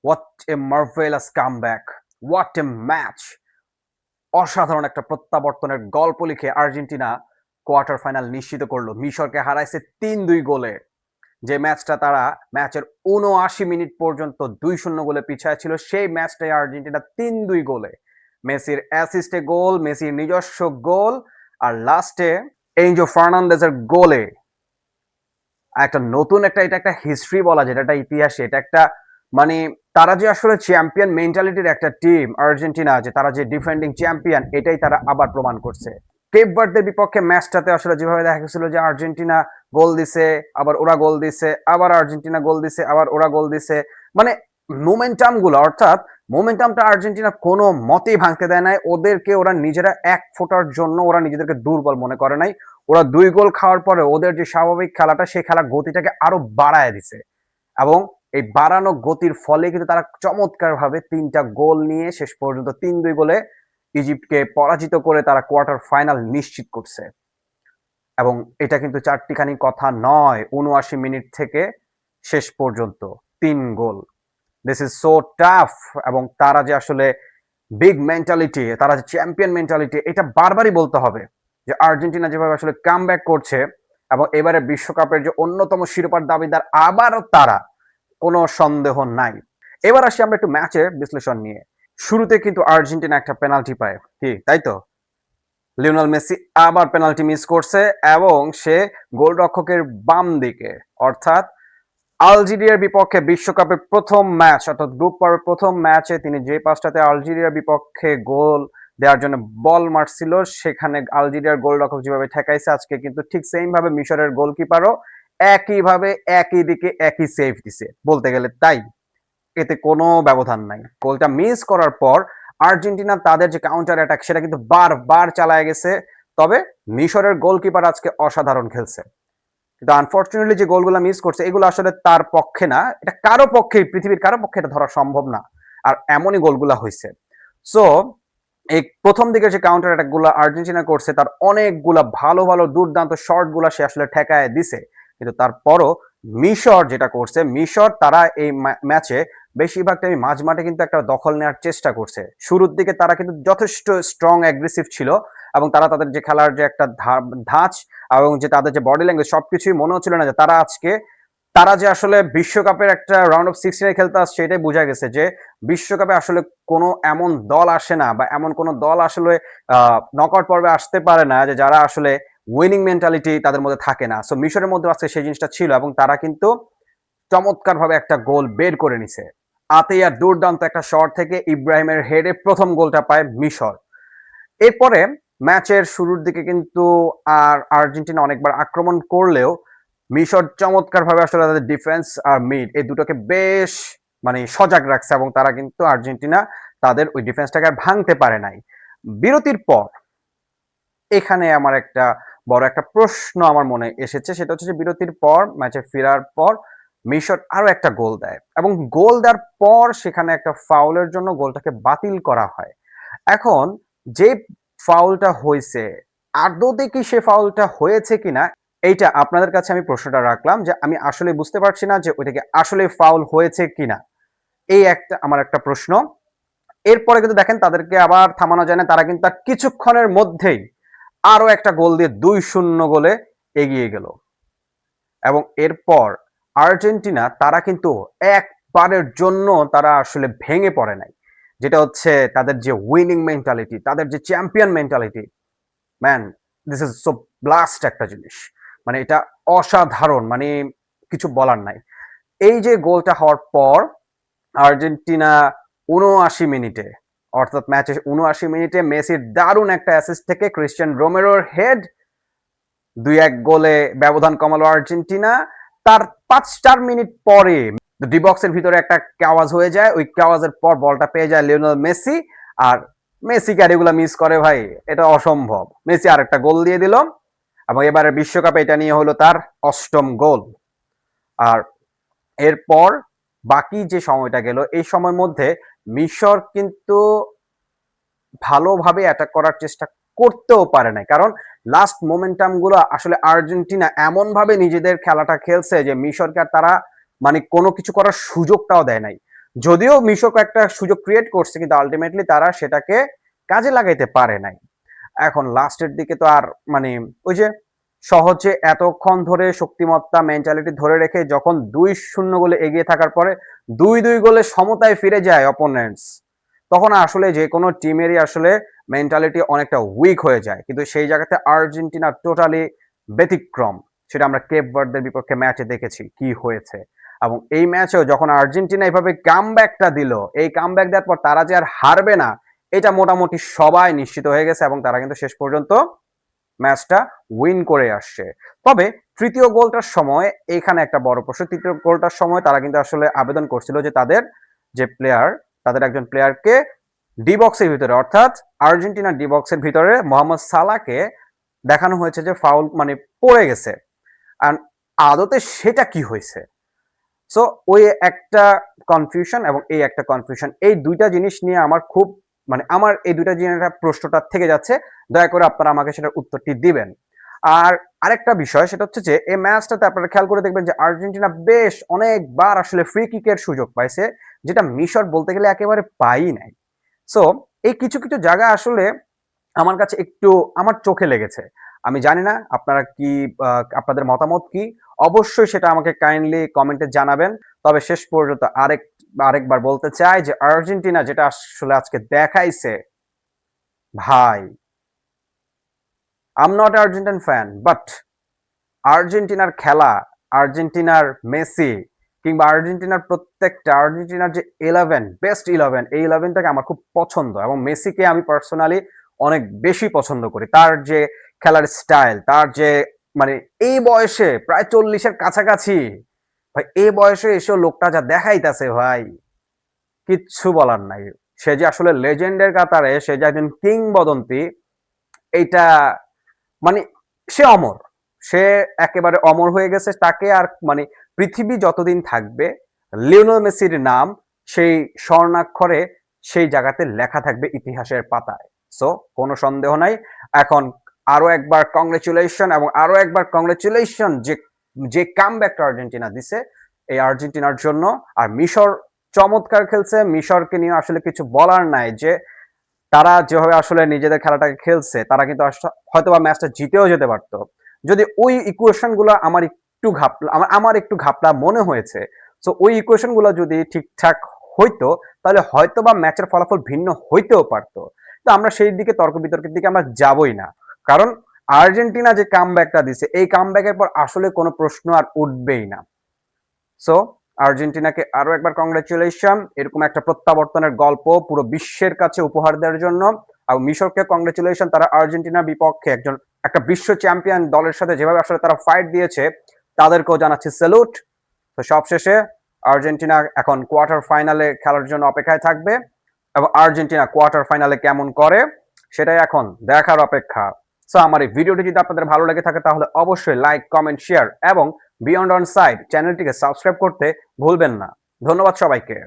What a marvellous comeback! What a match! অসাধারণ একটা প্রত্যাবর্তনের গল্প লিখে আর্জেন্টিনা কোয়ার্টার ফাইনাল নিশ্চিত করলো। মিশরকে হারাইছে ৩-২ গোলে। যে ম্যাচটা তারা ম্যাচের ৭৯ মিনিট পর্যন্ত ২-০ গোলে পিছায় ছিল, সেই ম্যাচটাই আর্জেন্টিনা ৩-২ গোলে। মেসির অ্যাসিস্টে গোল, মেসির নিজস্ব গোল, আর লাস্টে এনজো ফার্নান্দেজের গোলে একটা নতুন এটা একটা হিস্ট্রি বলা যায়, এটা একটা ইতিহাস, এটা একটা মানে তারা যে আসলে চ্যাম্পিয়ন মেন্টালিটির একটা টিম আর্জেন্টিনা, যে তারা যে ডিফেন্ডিং চ্যাম্পিয়ন, এটাই তারা আবার প্রমাণ করছে। কেপ ভার্দের বিপক্ষে ম্যাচটাতে আসলে যেভাবে দেখা গেছিল যে আর্জেন্টিনা গোল দিছে, আবার ওরা গোল দিছে, আবার আর্জেন্টিনা গোল দিছে, আবার ওরা গোল দিছে, মানে মোমেন্টাম গুলো, অর্থাৎ মোমেন্টামটা আর্জেন্টিনা কোনো মতেই ভাঙতে দেয় নাই। ওদেরকে ওরা নিজেরা এক ফোটার জন্য ওরা নিজেদেরকে দুর্বল মনে করে নাই। ওরা ২ গোল খাওয়ার পরে ওদের যে স্বাভাবিক খেলাটা, সেই খেলার গতিটাকে আরো বাড়ায় দিছে, এবং এই বাড়ানো গতির ফলে কিন্তু তারা চমৎকারভাবে ৩টা গোল নিয়ে শেষ পর্যন্ত ৩-২ গোলে ইজিপ্টকে পরাজিত করে তারা কোয়ার্টার ফাইনাল নিশ্চিত করছে। এবং এটা কিন্তু চারটিখানি কথা নয়, ৭৯ মিনিট থেকে শেষ পর্যন্ত ৩ goal. This is so tough. এবং তারা যে আসলে বিগ মেন্টালিটি, তারা যে চ্যাম্পিয়ন মেন্টালিটি, এটা বারবারই বলতে হবে যে আর্জেন্টিনা যেভাবে আসলে কামব্যাক করছে, এবং এবারে বিশ্বকাপের যে অন্যতম শিরোপার দাবিদার আবারও তারা, কোনো সন্দেহ নাই। এবার আসি আমরা একটু ম্যাচের বিশ্লেষণ নিয়ে। শুরুতে কিন্তু আর্জেন্টিনা একটা পেনাল্টি পায়, কি তাই তো? লিওনেল মেসি আবার পেনাল্টি মিস করছে, এবং সে গোলরক্ষকের বাম দিকে, অর্থাৎ আলজেরিয়ার বিপক্ষে বিশ্বকাপের প্রথম ম্যাচ, অর্থাৎ গ্রুপ পর্বের প্রথম ম্যাচে তিনি যে পাসটাতে আলজেরিয়ার বিপক্ষে গোল দেওয়ার জন্য বল মারছিল, সেখানে আলজেরিয়ার গোলরক্ষক যেভাবে ঠেকাইছে, আজকে কিন্তু ঠিক সেম ভাবে মিশরের গোলকিপারও একইভাবে একই দিকে একই সেভ দিছে বলতে গেলে, তাই এতে কোনো ব্যবধান নাই। গোলটা মিস করার পর আর্জেন্টিনা তাদের যে কাউন্টার অ্যাটাক, সেটা কিন্তু বারবার চালায় গেছে। তবে মিশরের গোলকিপার আজকে অসাধারণ খেলছে, কিন্তু আনফরচুনেটলি যে গোলগুলো মিস করছে, এগুলো আসলে তার পক্ষে না, এটা কারো পক্ষে, পৃথিবীর কারো পক্ষে এটা ধরা সম্ভব না, আর এমনই গোলগুলা হয়েছে। সো এই প্রথম দিকে যে কাউন্টার অ্যাটাক গুলো আর্জেন্টিনা করছে, তার অনেকগুলা ভালো ভালো দুর্দান্ত শট গুলা সে আসলে ঠেকায় দিছে, কিন্তু তারপরও মিশর যেটা করছে, মিশর তারা এই ম্যাচে বেশিরভাগ টাইম মাঝ মাঠে কিন্তু একটা দখল নেওয়ার চেষ্টা করছে। শুরুর দিকে তারা কিন্তু যথেষ্ট স্ট্রং অ্যাগ্রেসিভ ছিল, এবং তারা তাদের যে খেলার যে একটা ধাঁচ, এবং যে তাদের যে বডি ল্যাঙ্গুয়েজ, সবকিছুই মনে হচ্ছিল না যে তারা আজকে, তারা যে আসলে বিশ্বকাপের একটা রাউন্ড অফ 16 খেলতে আসছে, এটাই বোঝা গেছে যে বিশ্বকাপে আসলে কোনো এমন দল আসে না, বা এমন কোনো দল আসলে নকআউট পর্বে আসতে পারে না যে যারা আসলে উইনিং মেন্টালিটি তাদের মধ্যে থাকে না। সো মিশরের মধ্যে আজকে সেই জিনিসটা ছিল, এবং তারা কিন্তু চমৎকারভাবে একটা গোল বের করে নিছে। আতেয়ার দুর্দান্ত একটা শট থেকে ইব্রাহিমের হেডে প্রথম গোলটা পায় মিশর। এরপরে ম্যাচের শুরুর দিকে কিন্তু আর আর্জেন্টিনা অনেকবার আক্রমণ করলেও মিশর চমৎকারভাবে আসলে তাদের ডিফেন্স আর মিড, এই দুটোকে বেশ মানে সজাগ রাখছে, এবং তারা কিন্তু আর্জেন্টিনা তাদের ওই ডিফেন্সটাকে আর ভাঙতে পারে নাই। বিরতির পর এখানে আমার একটা বড় একটা প্রশ্ন আমার মনে এসেছে, সেটা হচ্ছে যে বিরতির পর ম্যাচে ফেরার পর মিশর আরো একটা গোল দেয়, এবং গোল দেওয়ার পর সেখানে একটা ফাউলের জন্য গোলটাকে বাতিল করা হয়। এখন যে ফাউলটা হয়েছে, আদতে কি সে ফাউলটা হয়েছে কিনা, এইটা আপনাদের কাছে আমি প্রশ্নটা রাখলাম, যে আমি আসলে বুঝতে পারছি না যে ওইটাকে আসলে ফাউল হয়েছে কিনা, এই একটা আমার একটা প্রশ্ন। এরপরে কিন্তু দেখেন তাদেরকে আবার থামানো যায় না, তারা কিন্তু তার কিছুক্ষণের মধ্যেই আরো একটা গোল দিয়ে ২-০ গোলে এগিয়ে গেল। এবং এরপর আর্জেন্টিনা তারা কিন্তু একবারের জন্য তারা আসলে ভেঙে পড়ে নাই, যেটা হচ্ছে তাদের যে উইনিং মেন্টালিটি, তাদের যে champion mentality, man, this is so blast একটা জিনিস, মানে এটা অসাধারণ, মানে কিছু বলার নাই। এই যে গোলটা হওয়ার পর আর্জেন্টিনা ৭৯ মিনিটে, অর্থাৎ ম্যাচের ৭৯ মিনিটে মেসির দারুণ একটা অ্যাসিস্ট থেকে ক্রিস্টিয়ান রোমেরোর হেড ২-১ গোলে ব্যবধান কমালো আর্জেন্টিনা। তার ৫-৪ মিনিট পরে ডি বক্সের ভিতরে একটা কাওয়াজ হয়ে যায়, ওই কাওয়াজের পর বলটা পেয়ে যায় লিওনেল মেসি, আর মেসি ক্যারিগুলা মিস করে ভাই, এটা অসম্ভব। মেসি আরেকটা গোল দিয়ে দিল, এবং এবারে বিশ্বকাপে এটা নিয়ে হলো তার ৮ম গোল। আর এরপর বাকি যে সময়টা গেল, এই সময়ের মধ্যে মিশর কিন্তু ভালোভাবে অ্যাটাক করার চেষ্টা করতেও পারে নাই, কারণ লাস্ট মোমেন্টাম গুলো আসলে আর্জেন্টিনা এমন ভাবে নিজেদের খেলাটা খেলছে যে মিশরকে আর তারা মানে কোনো কিছু করার সুযোগটাও দেয় নাই। যদিও মিশর একটা সুযোগ ক্রিয়েট করছে, কিন্তু আলটিমেটলি তারা সেটাকে কাজে লাগাইতে পারে নাই। এখন লাস্টের দিকে তো আর মানে ওই যে সহজে এতক্ষণ ধরে শক্তিমত্তা মেন্টালিটি ধরে রেখে যখন 2-0 গোলে এগিয়ে থাকার পরে 2-2 গোলে সমতায় ফিরে যায় অপোনেন্টস, তখন আসলে যে কোনো টিমেরই আসলে মেন্টালিটি অনেকটা উইক হয়ে যায়। কিন্তু সেই জায়গাতে আর্জেন্টিনা টোটালি ব্যতিক্রম। সেটা আমরা কেপ ভার্দের বিপক্ষে ম্যাচে দেখেছি কি হয়েছে। এবং এই ম্যাচেও যখন আর্জেন্টিনা এভাবে কামব্যাকটা দিল, এই কামব্যাক দেওয়ার পর তারা যে আর হারবে না এটা মোটামুটি সবাই নিশ্চিত হয়ে গেছে, এবং তারা কিন্তু শেষ পর্যন্ত ম্যাচটা উইন করে আসছে। তবে তৃতীয় গোলটার সময় এখানে একটা বড় প্রশ্ন, তৃতীয় গোলটার সময় তারা কিন্তু আসলে আবেদন করছিল যে তাদের যে প্লেয়ার, তাদের একজন প্লেয়ারকে ডি বক্সের ভিতরে, অর্থাৎ আর্জেন্টিনা ডি বক্সের ভিতরে মোহাম্মদ সালাহকে দেখানো হয়েছে যে ফাউল মানে পড়ে গেছে। আর আদতে সেটা কি হয়েছে? সো ওই একটা কনফিউশন এবং এই একটা কনফিউশন, এই দুইটা জিনিস নিয়ে আমার খুব মানে আমার এই দুইটা জিনিসের প্রশ্নটা থেকে যাচ্ছে। দয়া করে আপনারা আমাকে সেটার উত্তরটি দিবেন। আর আরেকটা বিষয় সেটা হচ্ছে যে এই ম্যাচটাতে আপনারা খেয়াল করে দেখবেন যে আর্জেন্টিনা বেশ অনেকবার আসলে ফ্রি কিকের সুযোগ পাইছে, যেটা মিশর বলতে গেলে একেবারে পাই নাই। সো এই কিছু কিছু জায়গা আসলে আমার কাছে একটু আমার চোখে লেগেছে। আমি জানি না আপনারা কি আপনাদের মতামত কি? অবশ্যই সেটা আমাকে কাইন্ডলি কমেন্টে জানাবেন। তবে শেষ পর্যন্ত আরেকবার বলতে চাই যে আর্জেন্টিনা যেটা আসলে আজকে দেখাইছে, ভাই, I am not Argentine fan, but আর্জেন্টিনার খেলা, আর্জেন্টিনার মেসি কিংবা আর্জেন্টিনার প্রত্যেকটা আর্জেন্টিনার যে 11 বেস্ট 11, এই 11টাকে আমার খুব পছন্দ, এবং মেসিকে আমি পার্সোনালি অনেক বেশি পছন্দ করি। তার যে খেলার স্টাইল, তার যে মানে এই বয়সে প্রায় 40-এর কাছাকাছি, ভাই এই বয়সে এসেও লোকটা যা দেখাইতাছে ভাই, কিচ্ছু বলার নাই। সে যে আসলে লেজেন্ডের কাতারে, সে যে একজন কিংবদন্তি, এইটা মানে সে অমর। সে একেবারে অমর হয়ে গেছে। তাকে আর মানে পৃথিবী যতদিন থাকবে লিওনেল মেসির নাম সেই স্বর্ণাক্ষরে সেই জায়গাতে লেখা থাকবে ইতিহাসের পাতায়। সো কোনো সন্দেহ নাই। এখন আরো একবার কংগ্রেচুলেশন, এবং আরো একবার কংগ্রেচুলেশন যে যে কামব্যাকটা আর্জেন্টিনা দিছে এই আর্জেন্টিনার জন্য। আর মিশর চমৎকার খেলছে। মিশরকে নিয়ে আসলে কিছু বলার নাই, যে তারা যেভাবে আসলে নিজেদের খেলাটাকে খেলছে, তারা কিন্তু হয়তোবা ম্যাচটা জিতেও যেতে পারতো, যদি ওই ইকুয়েশন গুলো আমার একটু ঘাপলা মনে হয়েছে। সো ওই ইকুয়েশন গুলো যদি ঠিকঠাক হইতো, তাহলে হয়তোবা ম্যাচের ফলাফল ভিন্ন হইতেও পারতো। তো আমরা সেই দিকে তর্ক বিতর্কের দিকে আমরা যাবই না, কারণ আর্জেন্টিনা যে কামব্যাকটা দিছে, এই কামব্যাকের পর আসলে কোনো প্রশ্ন আর উঠবেই না। সো আর্জেন্টিনাকে আরো একবার কংগ্রেচুলেশন, এরকম একটা প্রত্যাবর্তনের গল্প পুরো বিশ্বের কাছে উপহার দেওয়ার জন্য। আর মিশরকে কংগ্রেচুলেশন, তারা আর্জেন্টিনার বিপক্ষে একটা বিশ্ব চ্যাম্পিয়ন দলের সাথে যেভাবে আসলে তারা ফাইট দিয়েছে, তাদেরকেও জানাচ্ছি স্যালুট। তো সবশেষে আর্জেন্টিনা এখন কোয়ার্টার ফাইনালে খেলার জন্য অপেক্ষায় থাকবে, এবং আর্জেন্টিনা কোয়ার্টার ফাইনালে কেমন করে সেটাই এখন দেখার অপেক্ষা। সো আমার এই ভিডিওটি যদি আপনাদের ভালো লেগে থাকে তাহলে অবশ্যই লাইক, কমেন্ট, শেয়ার এবং বিয়ন্ড অন সাইড চ্যানেলটিকে সাবস্ক্রাইব করতে ভুলবেন না। ধন্যবাদ সবাইকে।